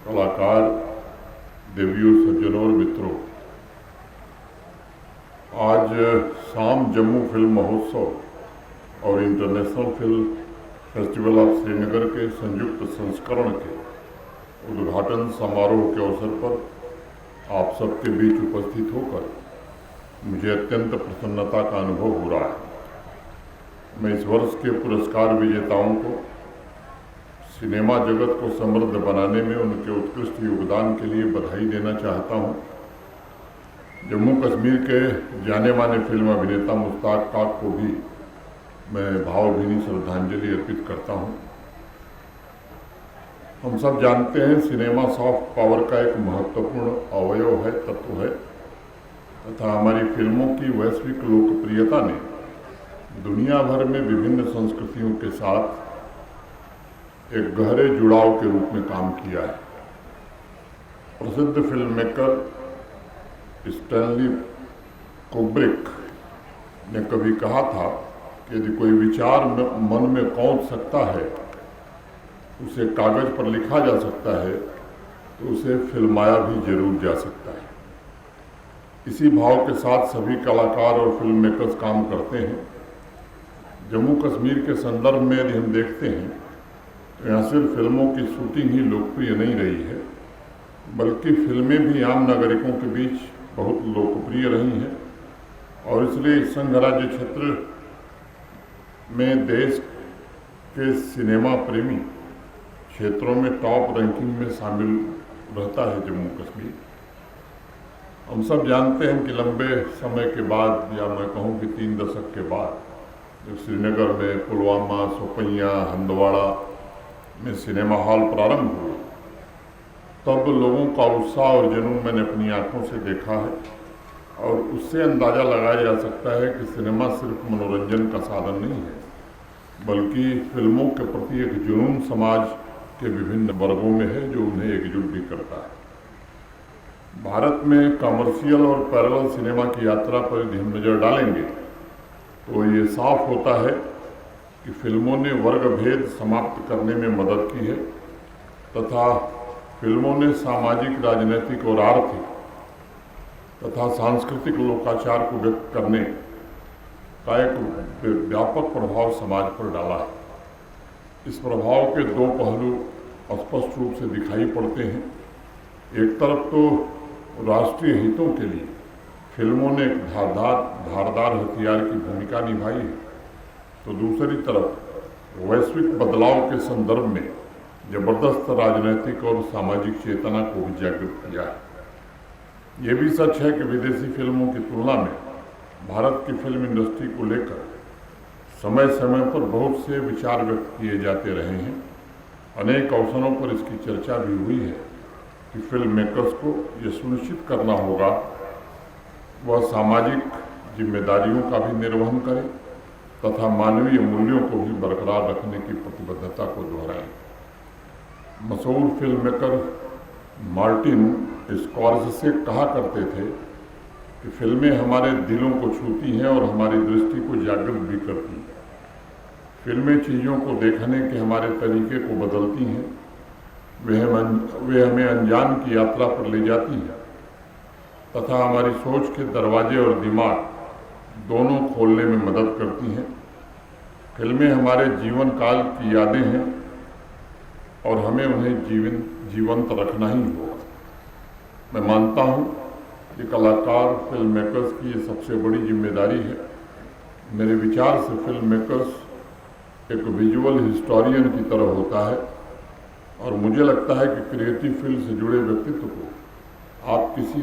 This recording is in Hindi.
कलाकार, देवियों, सज्जनों और मित्रों, आज शाम जम्मू फिल्म महोत्सव और international film festival of Srinagar के संयुक्त संस्करण के उद्घाटन समारोह के अवसर पर आप सबके बीच उपस्थित होकर मुझे अत्यंत प्रसन्नता का अनुभव हो रहा है। मैं इस वर्ष के पुरस्कार विजेताओं को सिनेमा जगत को समृद्ध बनाने में उनके उत्कृष्ट योगदान के लिए बधाई देना चाहता हूं। जम्मू कश्मीर के जाने माने फिल्म अभिनेता मुश्ताक काक को भी मैं भावभीनी श्रद्धांजलि अर्पित करता हूं। हम सब जानते हैं सिनेमा सॉफ्ट पावर का एक महत्वपूर्ण अवयव है, तत्व है, तथा हमारी फिल्मों की वैश्विक लोकप्रियता ने दुनिया भर में विभिन्न संस्कृतियों के साथ एक गहरे जुड़ाव के रूप में काम किया है। प्रसिद्ध फिल्म मेकर स्टैनली कुब्रिक ने कभी कहा था कि यदि कोई विचार मन में कौंध सकता है, उसे कागज पर लिखा जा सकता है, तो उसे फिल्माया भी जरूर जा सकता है। इसी भाव के साथ सभी कलाकार और फिल्म मेकर्स काम करते हैं। जम्मू कश्मीर के संदर्भ में यदि हम देखते हैं तो यहाँ सिर्फ फिल्मों की शूटिंग ही लोकप्रिय नहीं रही है, बल्कि फिल्में भी आम नागरिकों के बीच बहुत लोकप्रिय रही हैं और इसलिए संघ राज्य क्षेत्र में देश के सिनेमा प्रेमी क्षेत्रों में टॉप रैंकिंग में शामिल रहता है जम्मू कश्मीर। हम सब जानते हैं कि लंबे समय के बाद, या मैं कहूँ कि 3 दशक के बाद, जब श्रीनगर में पुलवामा, सोपैया, हंदवाड़ा में सिनेमा हॉल प्रारंभ हुए, तब लोगों का उत्साह और जुनून मैंने अपनी आंखों से देखा है और उससे अंदाज़ा लगाया जा सकता है कि सिनेमा सिर्फ मनोरंजन का साधन नहीं है, बल्कि फिल्मों के प्रति एक जुनून समाज के विभिन्न वर्गों में है जो उन्हें एकजुट भी करता है। भारत में कमर्शियल और पैरेलल सिनेमा की यात्रा पर यदि हम नज़र डालेंगे तो ये साफ होता है कि फिल्मों ने वर्ग भेद समाप्त करने में मदद की है तथा फिल्मों ने सामाजिक, राजनीतिक और आर्थिक तथा सांस्कृतिक लोकाचार को व्यक्त करने का एक व्यापक प्रभाव समाज पर डाला है। इस प्रभाव के 2 पहलू स्पष्ट रूप से दिखाई पड़ते हैं। एक तरफ तो राष्ट्रीय हितों के लिए फिल्मों ने एक धारदार हथियार की भूमिका निभाई है, तो दूसरी तरफ वैश्विक बदलाव के संदर्भ में जबरदस्त राजनीतिक और सामाजिक चेतना को भी जागृत किया है। ये भी सच है कि विदेशी फिल्मों की तुलना में भारत की फिल्म इंडस्ट्री को लेकर समय समय पर बहुत से विचार व्यक्त किए जाते रहे हैं। अनेक अवसरों पर इसकी चर्चा भी हुई है कि फिल्म मेकर्स को ये सुनिश्चित करना होगा वह सामाजिक जिम्मेदारियों का भी निर्वहन करे तथा मानवीय मूल्यों को भी बरकरार रखने की प्रतिबद्धता को दोहराए। मशहूर फिल्म मेकर मार्टिन स्कॉर्सेसे कहा करते थे कि फिल्में हमारे दिलों को छूती हैं और हमारी दृष्टि को जागृत भी करती हैं। फिल्में चीज़ों को देखने के हमारे तरीके को बदलती हैं। वे हमें अनजान की यात्रा पर ले जाती हैं तथा हमारी सोच के दरवाजे और दिमाग दोनों खोलने में मदद करती हैं। फिल्में हमारे जीवन काल की यादें हैं और हमें उन्हें जीवंत रखना ही होगा। मैं मानता हूँ कि कलाकार, फिल्म मेकर्स की ये सबसे बड़ी जिम्मेदारी है। मेरे विचार से फिल्म मेकर्स एक विजुअल हिस्टोरियन की तरह होता है और मुझे लगता है कि क्रिएटिव फील्ड से जुड़े व्यक्तित्व को आप किसी